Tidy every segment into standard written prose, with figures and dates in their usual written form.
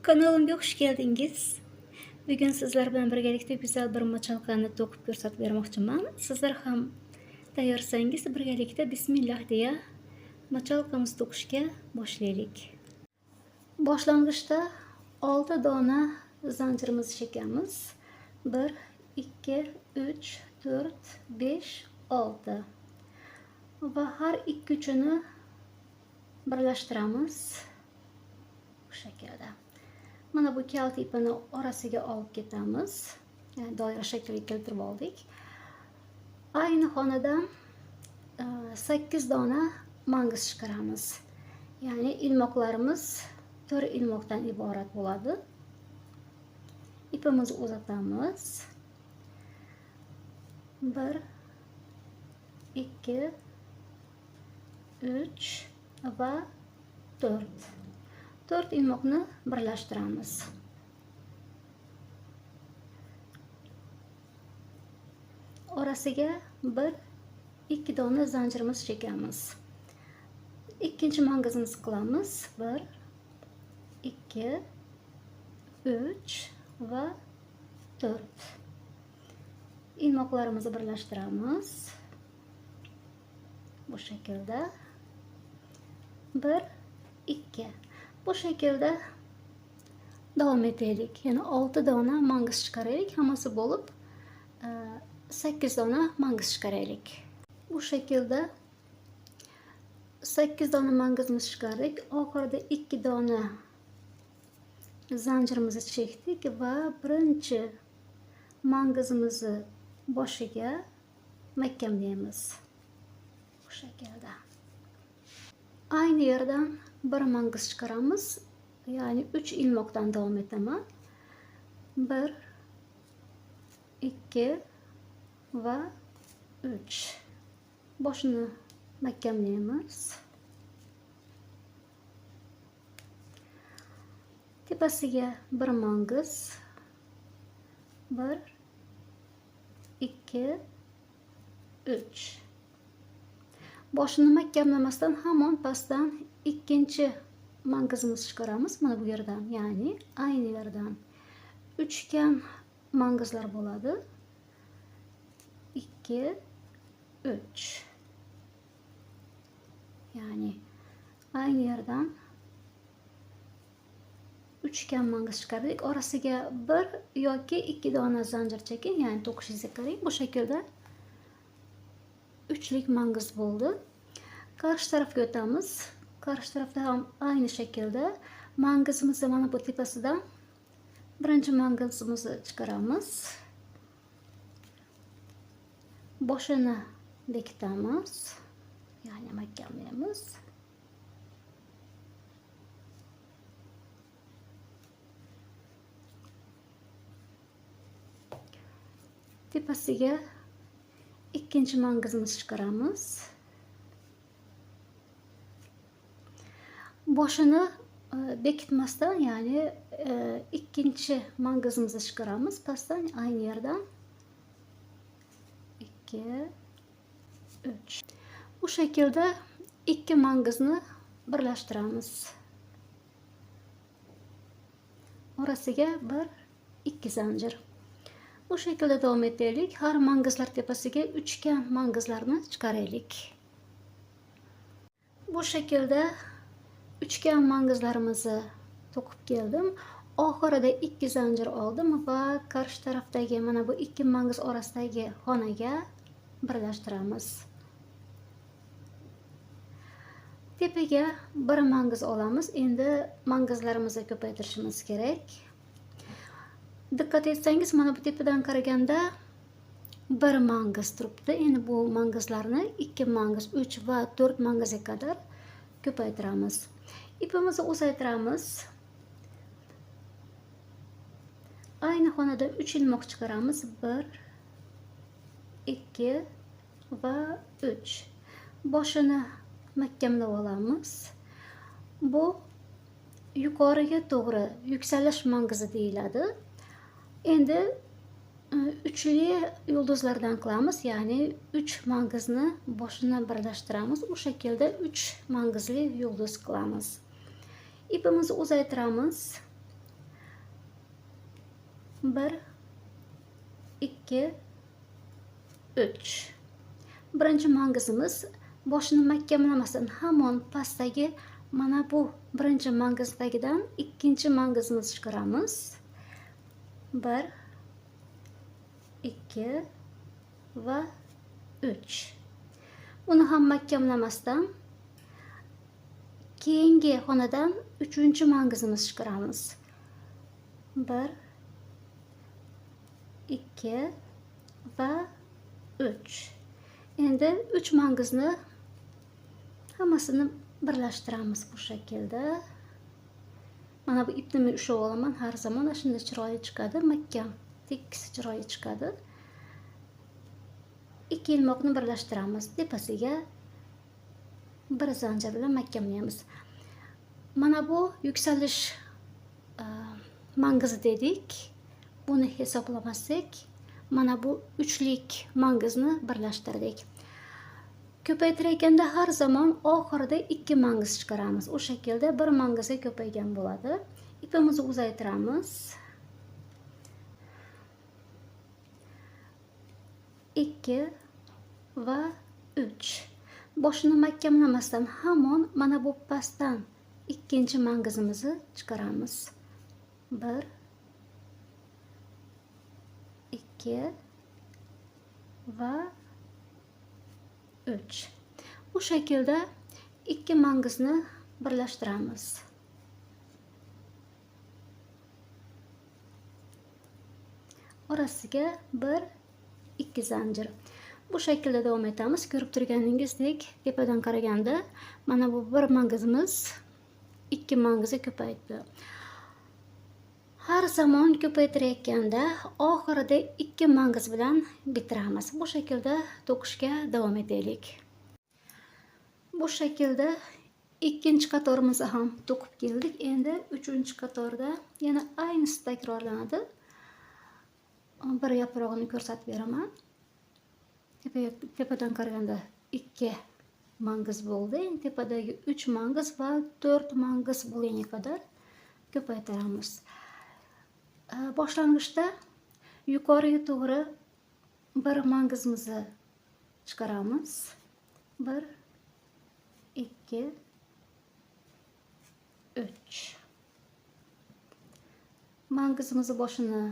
Kanalimga xush keldingiz. Bugun sizlar bilan birgalikda go'zal bir machalqani to'qib ko'rsatib bermoqchiman. Sizlar ham tayyorsangiz birgalikda bismillah deya machalqamizni to'qishga boshlaylik. Boshlang'ishda 6 dona zanjirimizni chekamiz. 1 2 3 4 5 6 va har ikki uchini birlashtiramiz. Bu shaklda. Mana bu kalt ipini orasiga olib ketamiz. Yani doira shakliga keltirib oldik. Ayni xonadan 8 dona mangiz chiqaramiz. Ya'ni ilmoqlarimiz 4 ilmoqdan iborat bo'ladi. Ipimizni uzatamiz. 1 2 3 va 4. 4 ilmoqni birlashtiramiz. Orasiga 1-2 dona zanjirimiz chekamiz. Ikkinchi mangizimizni qilamiz. 1 2 3 va 4. Ilmoqlarimizni birlashtiramiz. Bu shaklda 1 2. Bu shaklda davom etaylik. Yana 6 dona mangiz chiqaraylik. Hammasi bo'lib 8 dona mangiz chiqaraylik. Bu shaklda 8 dona mangizimizni chiqardik. Oxirida 2 dona zanjirimizni chekdik va birinchi mangizimizni boshiga mahkamlaymiz. Bu shaklda. Aynı yerdan bir mangiz chiqaramiz. Ya'ni 3 ilmoqdan davom etaman. 1 2 va 3. Boshini mahkamlaymiz. Tepasiga bir mangiz. 1 2 3. Boshini mahkamlamasdan hamon pastdan ikkinchi mangizimizni chiqaramiz. Mana bu yerdan, ya'ni ayni yerdan uchgan mangizlar bo'ladi. 2 3. Ya'ni ayni yerdan uchgan mangiz chiqardik. Orasiga 1 yoki 2 dona zanjir cheking, ya'ni to'qishingizga qarang. Bu shaklda 3lik mangiz bo'ldi. Qarshi tarafga o'tamiz. Qarshi tarafda ham aynı shaklda mangizimizni mana bu tepasidan birinchi mangizimizni chiqaramiz. Boshini bekitamiz. Ya'ni mahkamlaymiz. Tepasiga ikkinchi mangizimizni chiqaramiz. Boshini bekitmasdan, ya'ni ikkinchi mangizimizni chiqaramiz. Pastdan aynı yerdan 2 3. Bu shaklda ikki mangizni birlashtiramiz. Orasiga 1-2 zanjir. Bu shaklda davom etaylik. Har mangizlar tepasiga uchgan mangizlarni chiqaraylik. Bu shaklda uchgan mangizlarimizni to'qib keldim. Oxirida 2 zanjir oldim va qarshi tarafdagi mana bu 2 mangiz orasidagi xonaga birlashtiramiz. Tepaga bir mangiz olamiz. Endi mangizlarimizni ko'paytirishimiz kerak. Diqqat etsangiz, mana bu tepadan qaraganda bir mangiz turibdi. Endi bu mangizlarni 2 mangiz, 3 va 4 mangizga qadar ko'paytiramiz. Ipimizni uzaytiramiz. Ayni xonada 3 ilmoq chiqaramiz. 1 2 va 3. Boshini mahkamlab olamiz. Bu yuqoriga to'g'ri yuksalish mangizi deyiladi. Endi uchli yulduzlardan qilamiz, ya'ni 3 mangizni boshini birlashtiramiz. Bu shaklda 3 mangizli yulduz qilamiz. İpimizni uzaytiramiz. 1 2 3. Birinchi mangizimiz boshini mahkamlamasdan hamon pastdagi mana bu birinchi mangizdagidan ikkinchi mangizimizni chiqaramiz. 1 2 va 3. Uni ham mahkamlamasdan keyingi xonadan 3-mangizimizni chiqaramiz. 1 2 va 3. Endi 3 mangizni hammasini birlashtiramiz bu shaklda. Mana bu ipni men ushlab olaman har zamon, shunda chiroyli chiqadi, mahkam, tekis chiroyli chiqadi. 2 ilmoqni birlashtiramiz, tepasiga bir zanjir bilan mahkamlaymiz. Mana bu yuksalish mangizi dedik. Buni hisoblamasak, mana bu 3lik mangizni birlashtirdik. Ko'paytirganda har zaman oxirida 2 mangiz chiqaramiz. O shaklda bir mangizga ko'paygan bo'ladi. Ipimizni uzaytiramiz. 2 va 3. Boshini mahkamlamasdan hamon mana bu pastdan ikkinchi mangizimizni chiqaramiz. 1 2 va 3. Bu shaklda 2 mangizni birlashtiramiz. Orasiga 1 2 zanjir. Bu shaklda davom etamiz. Ko'rib turganingizdek, tepadan qaraganda mana bu bir mangizimiz 2 mangizga ko'paydi. Har zamon ko'paytirayotganda oxirida 2 mangiz bilan bitiramiz. Bu shaklda to'qishga davom etaylik. Bu shaklda ikkinchi qatorimizni ham to'qib keldik. Endi 3-qatorda yana aynisi takrorlanadi. Bir yaprog'ini ko'rsatib beraman. Tepadan qaraganda 2 mangiz bo'ldi. Endi tepadagi 3 mangiz va 4 mangiz bo'lganga qadar ko'paytiramiz. Boshlang'ishda yuqoriga to'g'ri bir mangizimizni chiqaramiz. 1 2 3. Mangizimizni boshini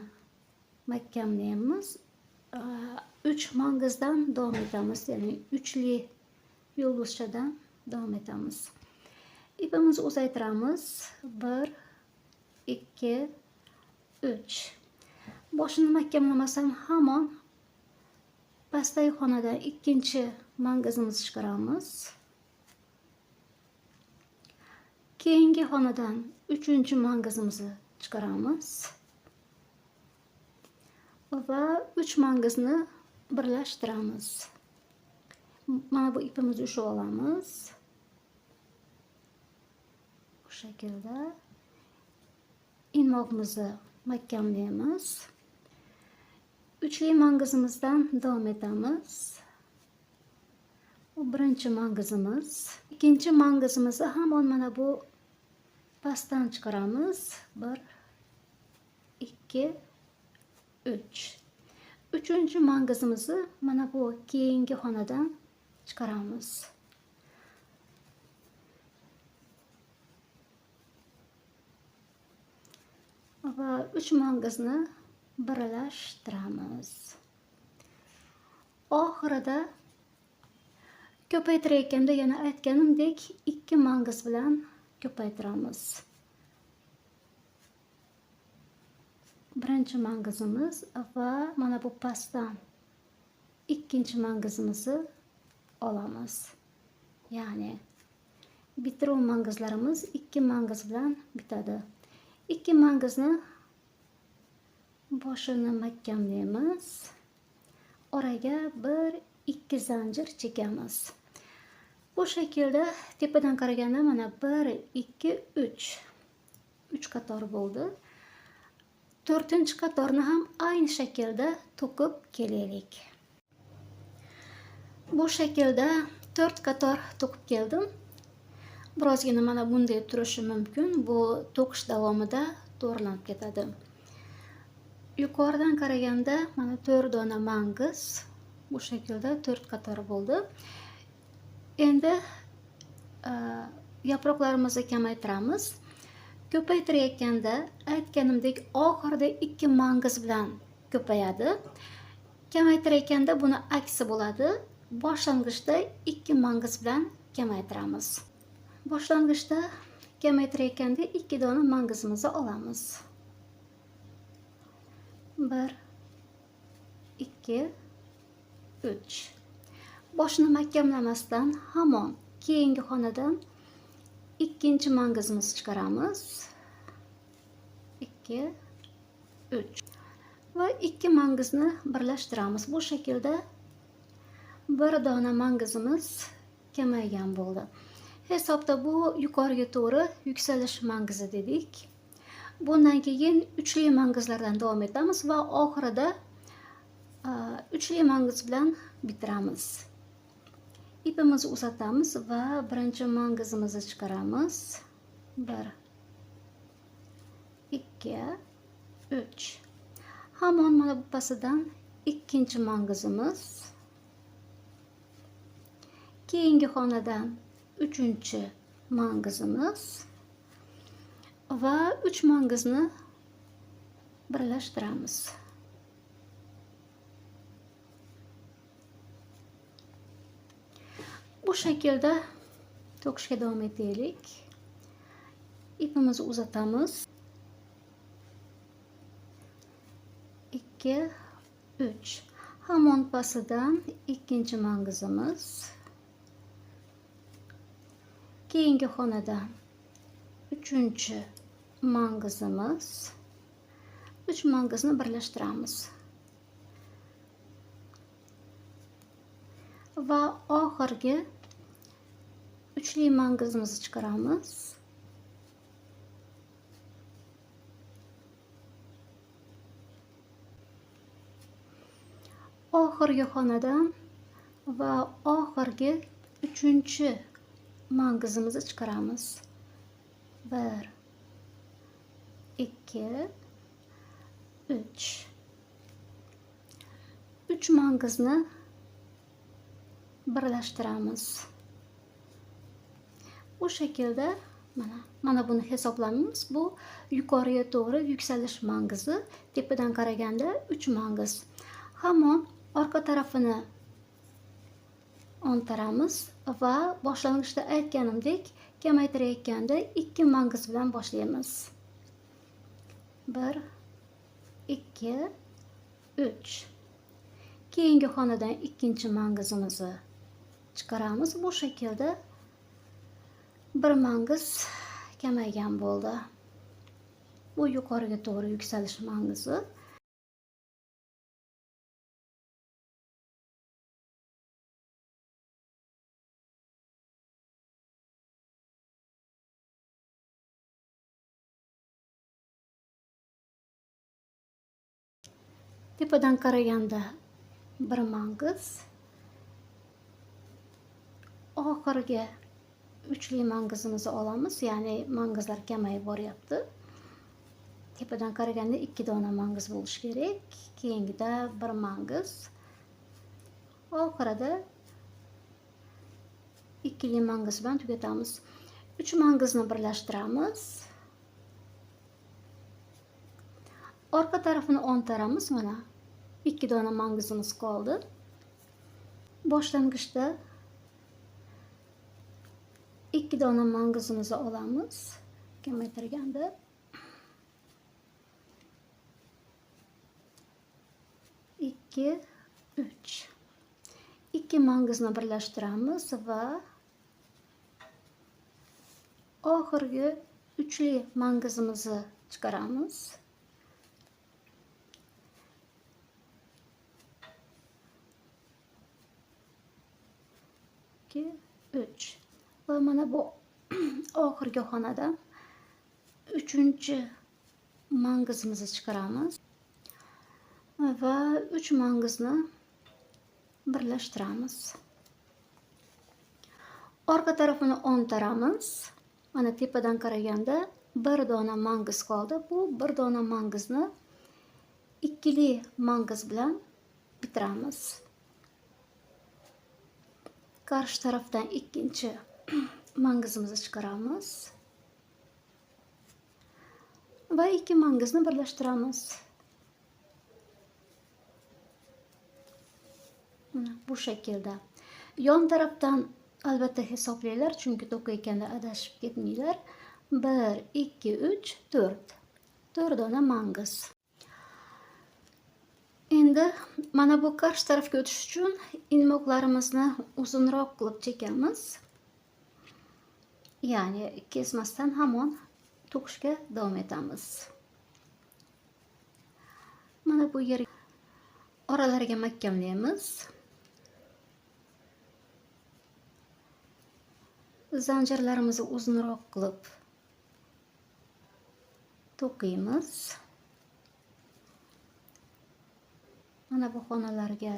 mahkamlaymiz. 3 mangizdan davom etamiz, ya'ni 3li yulduzchadan davom etamiz. Ipimizni uzaytiramiz. 1 2 3. Boshini mahkamlamasdan hamon pastdagi xonadan ikkinchi mangizimizni chiqaramiz. Keyingi xonadan 3-mangizimizni chiqaramiz. Va 3 mangizni birlashtiramiz. Mana bu ipimizni ushlab olamiz. Bu shaklda ilmoqimizni mahkamlaymiz. 3li mangizimizdan davom etamiz. Bu birinchi mangizimiz. Ikkinchi mangizimizni hamon mana bu pastdan chiqaramiz. 1 2 3. 3-mangizimizni mana bu keyingi xonadan chiqaramiz. Va 3 mangizni birlashtiramiz. Oxirida ko'paytirayotganda yana aytganimdek 2 mangiz bilan ko'paytiramiz. Birinchi mangizimiz va mana bu pastdan ikkinchi mangizimizni olamiz. Ya'ni bitiruv mangizlarimiz 2 mangiz bilan bitadi. 2 mangizni boshini mahkamlaymiz. Oraga 1-2 zanjir chekamiz. Bu shaklda tepadan qaraganda mana 1 2 3 qator bo'ldi. 4-qatorni ham aynı shaklda to'qib kelaylik. Bu shaklda 4 qator to'qib keldim. Birozgina mana bunday turishi mumkin. Bu to'qish davomida to'g'rilanib ketadi. yuqoridan qaraganda mana 4 dona mangiz bu shaklda 4 qator bo'ldi. Endi yaproqlarimizni kamaytiramiz. Ko'paytirayotganda aytganimdek oxirida 2 mangiz bilan ko'payadi. Kamaytirayotganda buni aksi bo'ladi. Boshlang'ichda 2 mangiz bilan kamaytiramiz. Boshlang'ichda kamaytirayotganda 2 dona mangizimizni olamiz. 1 2 3. Boshni mahkamlamasdan hamon keyingi xonadan ikkinchi mangizimizni chiqaramiz. 2 3 va 2 mangizni birlashtiramiz. Bu shaklda 1 dona mangizimiz kamaygan bo'ldi. Hisobda bu yuqoriga to'g'ri yuksalish mangizi dedik. Bundan keyin uchli mangizlardan davom etamiz va oxirida uchli mangiz bilan bitiramiz. İpimizni uzatamiz va birinchi mangizimizni chiqaramiz. 1 2 3. Hamon mana bu pasidan ikkinchi mangizimiz. Keyingi xonadan uchinchi mangizimiz va 3 mangizni birlashtiramiz. Bu shaklda to'qishga davom etaylik. İpimizni uzatamiz. 2 3. Hamon pasidan ikkinchi mangizimiz. Keyingi xonadan uchinchi mangizimiz. 3 mangizni birlashtiramiz. Va oxirgi uchli mangizimizni chiqaramiz. Oxirgi xonadan va oxirgi uchinchi mangizimizni chiqaramiz. 1 2 3. 3 mangizni birlashtiramiz. Bu shaklda mana buni hisoblamaymiz. Bu yuqoriga to'g'ri yuksalish mangizi. Tepadan qaraganda 3 mangiz. Hamon orqa tarafini o'ntaramiz va boshlang'ichda aytganimdek kamaytirayotganda 2 mangiz bilan boshlaymiz. 1 2 3. Keyingi xonadan ikkinchi mangizimizni chiqaramiz. Bu shaklda 1 mangiz kamaygan bo'ldi. Bu yuqoriga to'g'ri yuksalish mangizi. Tepadan qaraganda 1 mangiz. Oxirgi uchli mangizimizni olamiz, ya'ni mangizlar kamayib boryapti. Tepadan qaraganda 2 dona mangiz bo'lishi kerak. Keyingida 1 mangiz. Oxirida ikkili mangiz bilan tugatamiz. 3 mangizni birlashtiramiz. Orqa tarafini o'ntaramiz. Mana 2 dona mangizimiz qoldi. Boshlang'ichda 2 dona mangizimizni olamiz. Kamaytirganda 2 3. 2 mangizni birlashtiramiz va oxirgi uchli mangizimizni chiqaramiz. 2 3. Va mana bu oxirgi xonadan 3-chi mangizimizni chiqaramiz va 3 mangizni birlashtiramiz. Orqa tarafini o'ntaramiz. Mana tepadan qaraganda 1 dona mangiz qoldi. Bu 1 dona mangizni ikkili mangiz bilan bitiramiz. Qarshi tarafdan ikkinchi mangizimizni chiqaramiz va ikki mangizni birlashtiramiz. Bu shaklda. Yon tarafdan albatta hisoblanglar, chunki to'qayganda adashib ketmanglar. 1 2 3 4. 4 dona mangiz. Endi mana bu qarshi tarafga o'tish uchun ilmoqlarimizni uzunroq qilib chekamiz. Ya'ni kesmasdan hamon to'qishga davom etamiz. Mana bu yer oralariga mahkamlaymiz. Zanjirlarimizni uzunroq qilib to'qiymiz. Mana bu xonalarga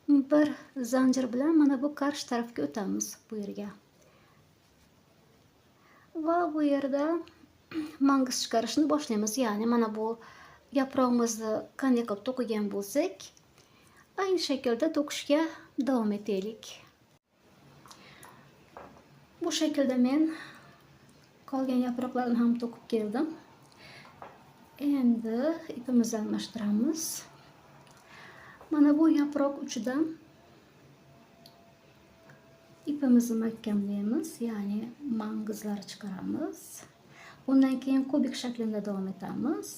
bir zanjir bilan mana bu qarshi tarafga o'tamiz bu yerga. Va bu yerda mangiz chiqarishni boshlaymiz. Ya'ni mana bu yaprog'imizni qanday qilib to'qigan bo'lsak, aynı shaklda to'qishga davom etaylik. Bu shaklda men qolgan yaproqlarni ham to'qib keldim. Endi ipimizni almashtiramiz. Mana bu yaproq uchidan ipimizni mahkamlaymiz, ya'ni mangizlar chiqaramiz. Undan keyin kubik shaklida davom etamiz.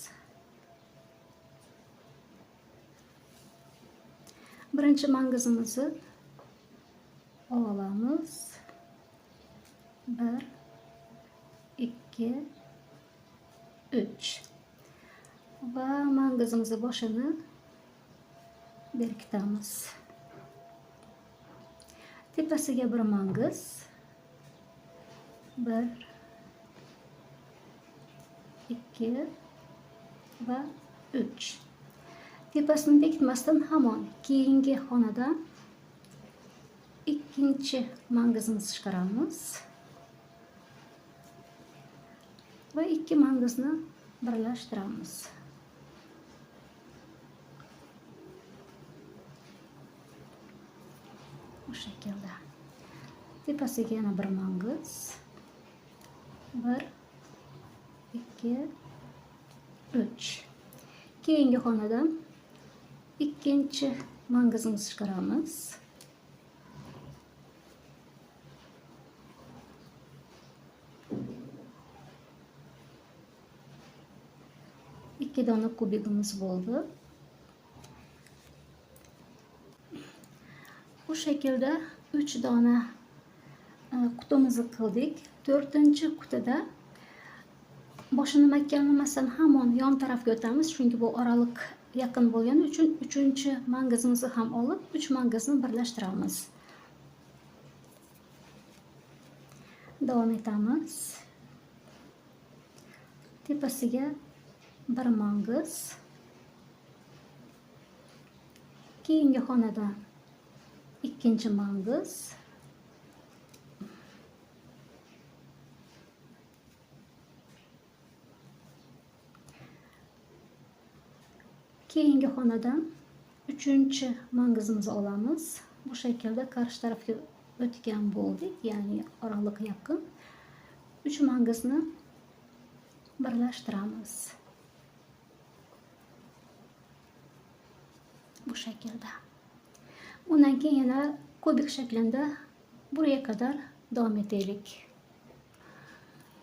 Birinchi mangizimizni olamiz. 1 2 3 va mangizimizni boshini berkitamiz. Tepasiga bir mangiz. 1 2 va 3. Tepasini bekitmasdan hamon keyingi xonadan ikkinchi mangizimizni chiqaramiz va ikki mangizni birlashtiramiz. Bu shaklda. Tepasiga yana bir mangiz. 1 2 3. Keyingi xonadan ikkinchi mangizimizni chiqaramiz. Ikki dona kubigimiz bo'ldi. Bu shaklda 3 dona qutimizni qildik. 4-qutida boshini mahkamlamasdan hamon yon tarafga o'tamiz, chunki bu oraliq yaqin bo'lgani uchun 3-mangizimizni ham olib 3 mangizni birlashtiramiz. Davom etamiz. Tepasiga bir mangiz. Keyingi xonadan ikkinchi mangiz. Keyingi xonadan 3-mangizimizni olamiz. Bu shaklda qarshi tarafga o'tgan bo'ldik, ya'ni oraliq yaqin. 3 mangizni birlashtiramiz. Bu shaklda. Undan keyin yana kubik shaklida buraya qadar davom etaylik.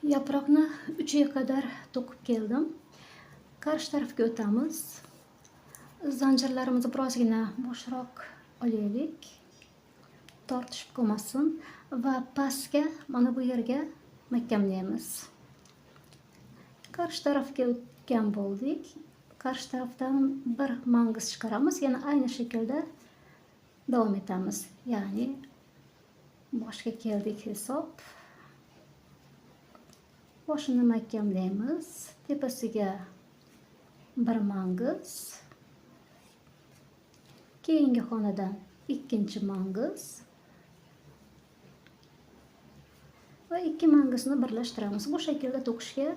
Yaproqni uchiga qadar to'qib keldim. Qarshi tarafga o'tamiz. Zanjirlarimizni birozgina bo'shroq olaylik. Tortishib qolmasin va pastga mana bu yerga mahkamlaymiz. Qarshi tarafga o'tgan bo'ldik. Qarshi tarafdan bir mangiz chiqaramiz. Yana aynı shaklda davom etamiz. Ya'ni boshga keldik hisob. Boshini mahkamlaymiz. Tepasiga bir mangiz. Keyingi xonadan ikkinchi mangiz va ikki mangizni birlashtiramiz. Bu shaklda to'qishga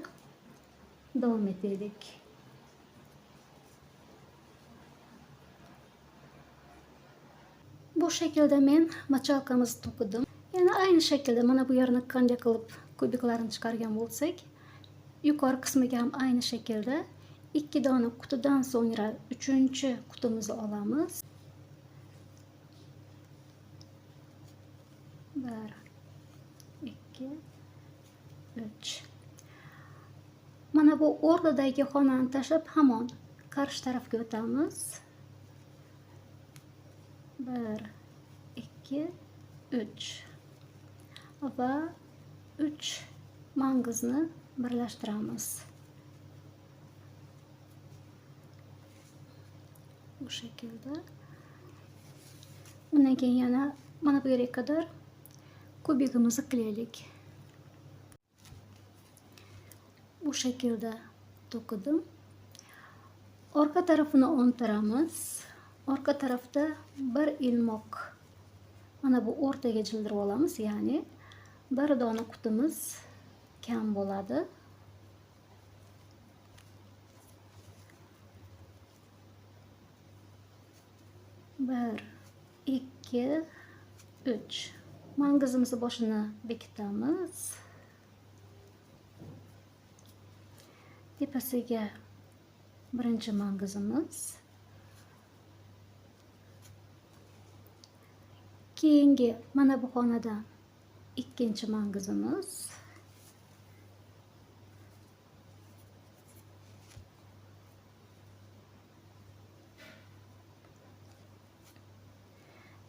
davom etaylik. Bu shaklda men machalkamizni to'qidim. Yana aynı shaklda mana bu yerni qanday qilib kubiklarni chiqargan bo'lsak, yuqori qismiga ham aynı shaklda 2 dona qutidan so'ngra 3-qutimizni olamiz. 1 2 3. Mana bu o'rtadagi xonani tashlab hamon qarshi tarafga o'tamiz. 1 2 3 va 3 mangizni birlashtiramiz. Bu shaklda. Undan keyin yana mana bu yerga qadar kubigimizni qilaylik. Bu shaklda to'qidim. Orqa tarafini o'ntiramiz. Orqa tarafda bir ilmoq mana bu o'rtaga jildirib olamiz, ya'ni bir dona qutimiz kam bo'ladi. 1 2 3. Mangizimizni boshini bekitamiz. Tepasiga birinchi mangizimiz. Keyingi mana bu xonadan ikkinchi mangizimiz.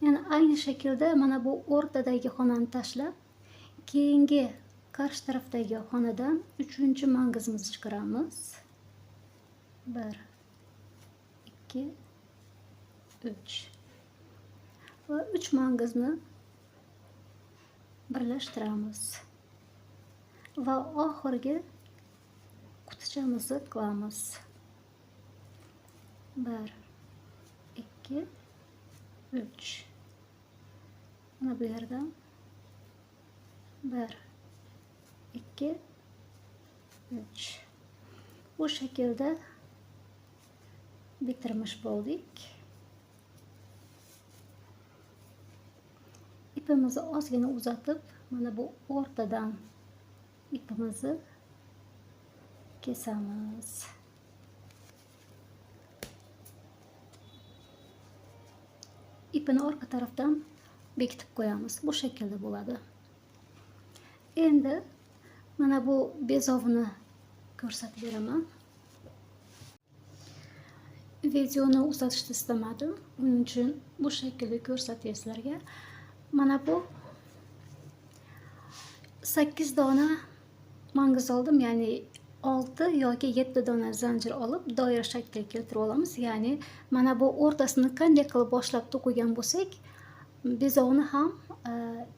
Yani aynı shaklda mana bu o'rtadagi xonani tashlab, keyingi qarshi tarafdagi xonadan 3-mangizimizni chiqaramiz. 1 2 3 va 3 mangizni birlashtiramiz va oxirgi qutichamizni qilamiz. 1 2 3. Mana bu yerdan 1 2 3. Bu shaklda bitirmiş bo'ldik. İpimizni ozgina uzatib, mana bu o'rtadan ipimizni kesamiz. İpini orqa tarafdan bekitib qo'yamiz. Bu shaklda bo'ladi. Endi mana bu bezovni ko'rsatib beraman. Videoni uzatishni istamadim. Buning uchun bu shaklda ko'rsatay sizlarga. Mana bu 8 dona mangiz oldim, ya'ni 6 yoki 7 dona zanjir olib doira shaklga keltirib olamiz. Ya'ni mana bu o'rtasini qanday qilib boshlab to'qigan bo'lsak, bezovni ham,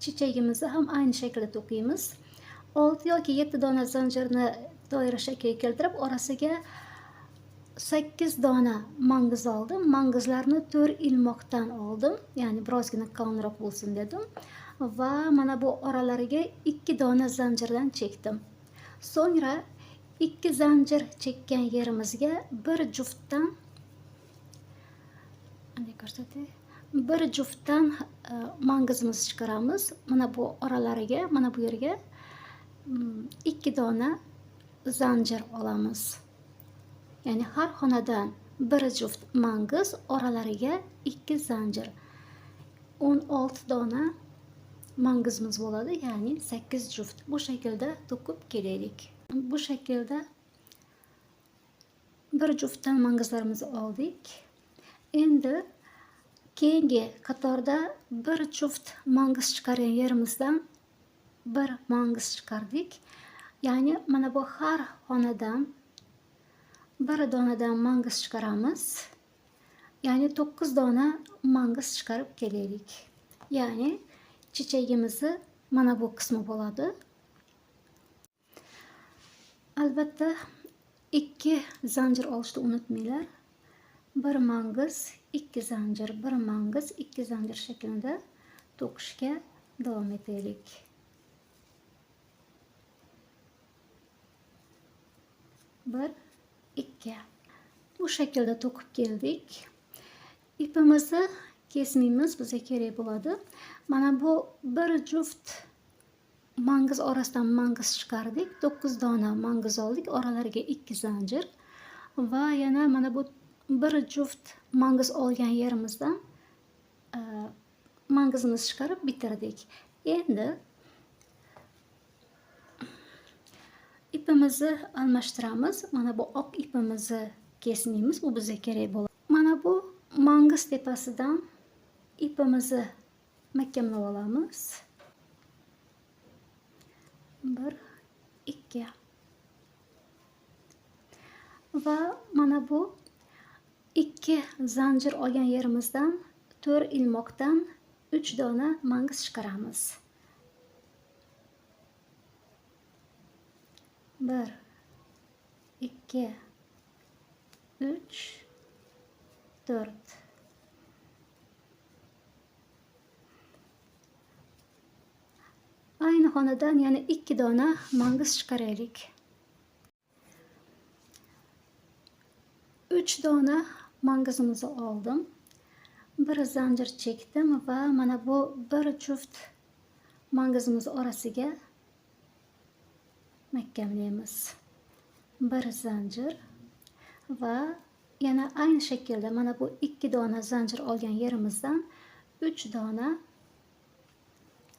chechagimizni ham aynı shaklda to'qiymiz. 6 yoki 7 dona zanjirni doira shaklga keltirib, orasiga 8 dona mangiz oldim. Mangizlarni 4 ilmoqdan oldim. Ya'ni birozgina qalinroq bo'lsin dedim. Va mana bu oralariga 2 dona zanjirdan chekdim. So'ngra 2 zanjir chekkan yerimizga bir juftdan bir juftdan mangizimizni chiqaramiz. Mana bu oralariga, mana bu yerga 2 dona zanjir olamiz. Ya'ni har xonadan bir juft mangiz, oralariga 2 zanjir. 16 dona mangizimiz bo'ladi, ya'ni 8 juft. Bu shaklda to'qib kelaylik. Bu shaklda bir juftdan mangizlarimizni oldik. Endi keyingi qatorda bir juft mangiz chiqargan yerimizdan bir mangiz chiqardik. Ya'ni mana bu har xonadan bir donadan mangiz chiqaramiz. Ya'ni 9 dona mangiz chiqarib kelaylik. Ya'ni chechagimizni mana bu qismi bo'ladi. Albatta 2 zanjir olishni unutmanglar. Bir mangiz, 2 zanjir, bir mangiz, 2 zanjir shaklida to'qishga davom etaylik. 1 2. Bu şekilde to'qib keldik. İpimizni kesmaymiz, bizga kerak bo'ladi. Mana bu bir juft mangiz orasidan mangiz chiqardik. 9 dona mangiz oldik, oralariga 2 zanjir va yana mana bu bir juft mangiz olgan yerimizdan mangizimizni chiqarib bitirdik. Endi ipimizni almashtiramiz. Mana bu oq ipimizni kesmaymiz, bu bizga kerak bo'ladi. Mana bu mangiz tepasidan ipimizni mahkamlab olamiz. 1 2. Va mana bu 2 zanjir olgan yerimizdan 4 ilmoqdan 3 dona mangiz chiqaramiz. 1 2 3 4. Aynı xonadan yana 2 dona mangiz chiqaraylik. 3 dona mangizimizni oldim. Bir zanjir chekdim va mana bu bir juft mangizimiz orasiga mahkamlaymiz. Bir zanjir va yana aynı shaklda mana bu 2 dona zanjir olgan yerimizdan 3 dona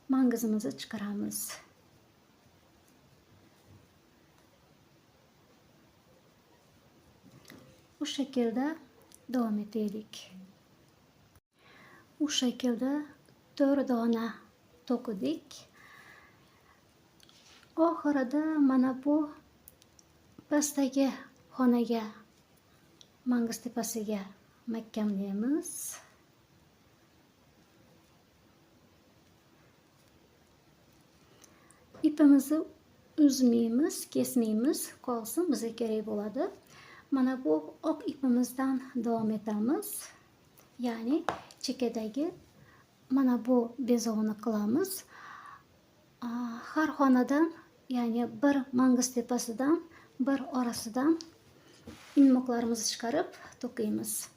mangizimizni chiqaramiz. Bu şekilde devam etaylik. Bu şekilde 4 dona to'qidik. Oxirida mana bu pastdagi xonaga mangiz tepasiga mahkamlaymiz. İpimizni uzmaymiz, kesmaymiz, qolsin, bizga kerak bo'ladi. Mana bu oq ipimizdan davom etamiz. Ya'ni chekadagi mana bu bezovni qilamiz. Har xonadan, ya'ni bir mangiz tepasidan, bir orasidan ilmoqlarimizni chiqarib to'qiymiz.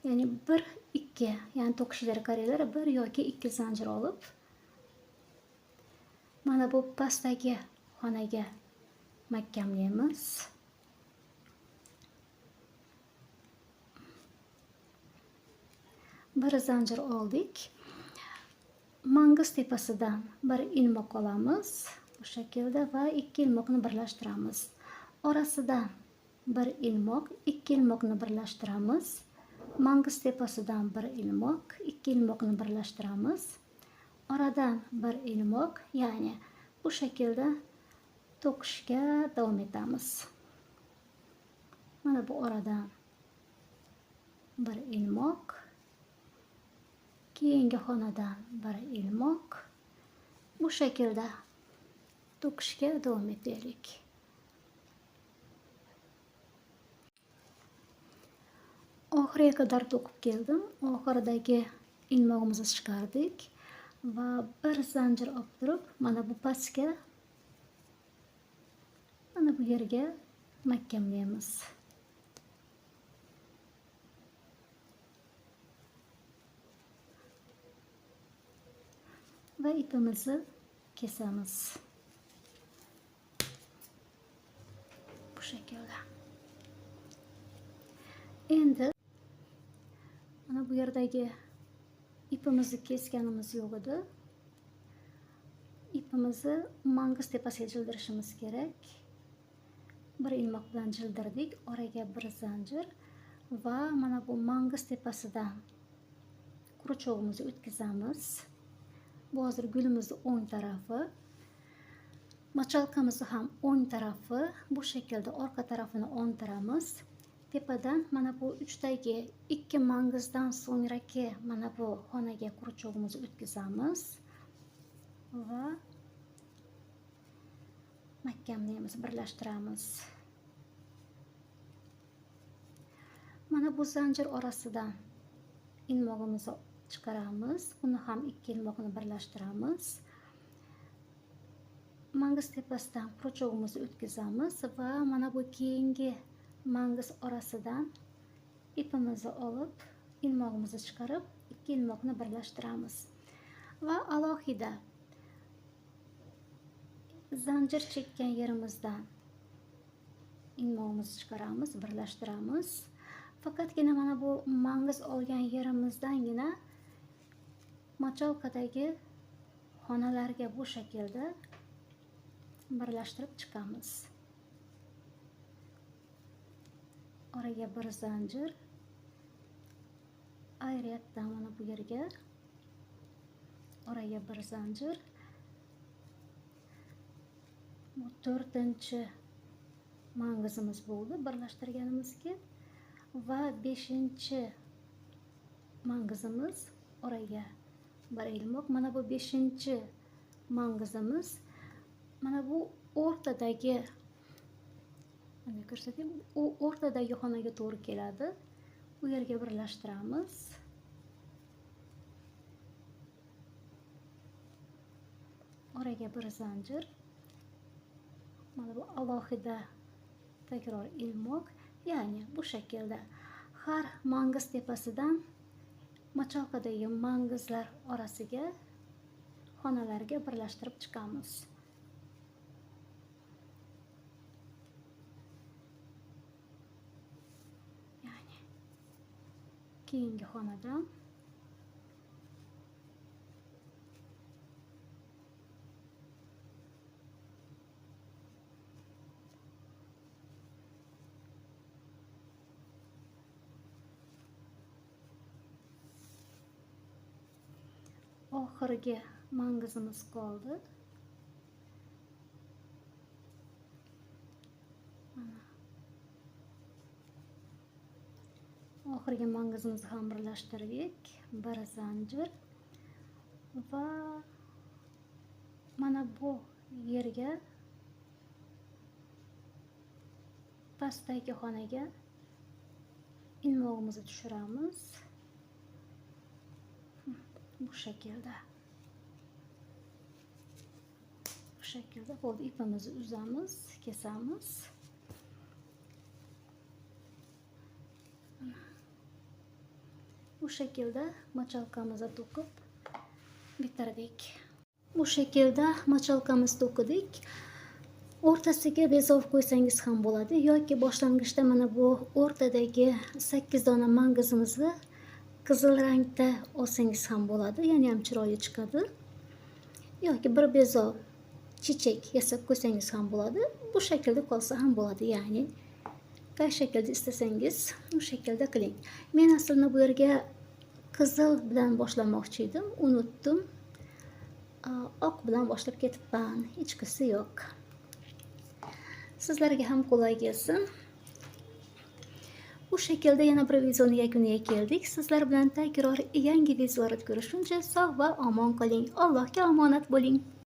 Yani 1 2, yani to'qishlarga qaranglar, 1 yoki 2 zanjir olib mana bu pastdagi xonaga mahkamlaymiz. Bir zanjir oldik. Mangiz tepasidan bir ilmoq olamiz bu shaklda va 2 ilmoqni birlashtiramiz. Orasidan bir ilmoq, 2 ilmoqni birlashtiramiz. Mangiz tepasidan bir ilmoq, 2 ilmoqni birlashtiramiz. Oradan bir ilmoq, ya'ni bu shaklda to'qishga davom etamiz. Mana bu oradan bir ilmoq, keyingi xonadan bir ilmoq. Bu shaklda to'qishga davom etaylik. Oxiriga qadar to'qib keldim. Oxiridagi ilmog'imizni chiqardik va bir zanjir olib turib, mana bu pastga, mana bu yerga mahkamlaymiz. Va ipimizni kesamiz. Bu shaklda. Endi mana bu yerdagi ipimizni kesganimiz yo'q edi. Ipimizni mangiz tepasiga jildirishimiz kerak. Bir ilmoq bilan jildirdik, oraga bir zanjir va mana bu mangiz tepasidan quruchog'imizni o'tkazamiz. Bu hozir gulimizni o'ng tarafi, machalkamizni ham o'ng tarafi, bu shaklda orqa tarafini o'ntiramiz. Tepadan mana bu uchdagi 2 mangizdan so'ngraki mana bu xonaga quruchog'imizni o'tkazamiz va mahkamlaymiz, birlashtiramiz. Mana bu zanjir orasidan ilmog'imizni chiqaramiz. Uni ham ikki ilmoqni birlashtiramiz. Mangiz tepasidan quruchog'imizni o'tkazamiz va mana bu keyingi mangiz orasidan ipimizni olib, ilmog'imizni chiqarib, ikki ilmoqni birlashtiramiz va alohida zanjir chekkan yerimizdan ilmog'imizni chiqaramiz, birlashtiramiz. Faqatgina mana bu mangiz olgan yerimizdangina machalkadagi xonalarga bu shaklda birlashtirib chiqamiz. Oraga bir zanjir, ayriyatdan mana bu yerga oraga bir zanjir. Bu 4-chi mangizimiz bo'ldi birlashtirganimizga va 5-chi mangizimiz, oraga bir ilmoq. Mana bu 5-chi mangizimiz mana bu o'rtadagi, mana ko'rsatayim, u o'rtadagi xonaga to'g'ri keladi. Bu yerga birlashtiramiz. Oraga bir zanjir. Mana bu alohida takror ilmoq. Ya'ni bu shaklda har mangiz tepasidan machalkadagi mangizlar orasiga xonalarga birlashtirib chiqamiz. Ya'ni keyingi xonadan oxirgi mangizimiz qoldi. Mana oxirgi mangizimizni ham birlashtirdik. Bir zanjir va mana bu yerga, pastdagi xonaga ilmog'imizni tushiramiz. Bu shaklda. Bu shaklda bo'ldi. Ipimizni uzamiz, kesamiz. Bu shaklda machalkamizni to'qib bitirdik. Bu shaklda machalkamizni to'qidik. O'rtasiga bezov qo'ysangiz ham bo'ladi yoki boshlang'ichda mana bu o'rtadagi 8 dona mangizimizni qizil rangda olsangiz ham bo'ladi, ya'ni ham chiroyli chiqadi. Yoki bir bezov chechak yasab qo'ysangiz ham bo'ladi. Bu shaklda qolsa ham bo'ladi, ya'ni qay shaklda istasangiz u shaklda qiling. Men aslida bu yerga qizil bilan boshlamoqchi edim, unutdim. Oq bilan boshlab ketibman, hech qisi yo'q. Sizlarga ham qulay kelsin. Bu shaklda yana bir videoni yakuniga keldik. Sizlar bilan takror yangi videolarda ko'rishguncha sog' va omon qoling. Allohga omonat bo'ling.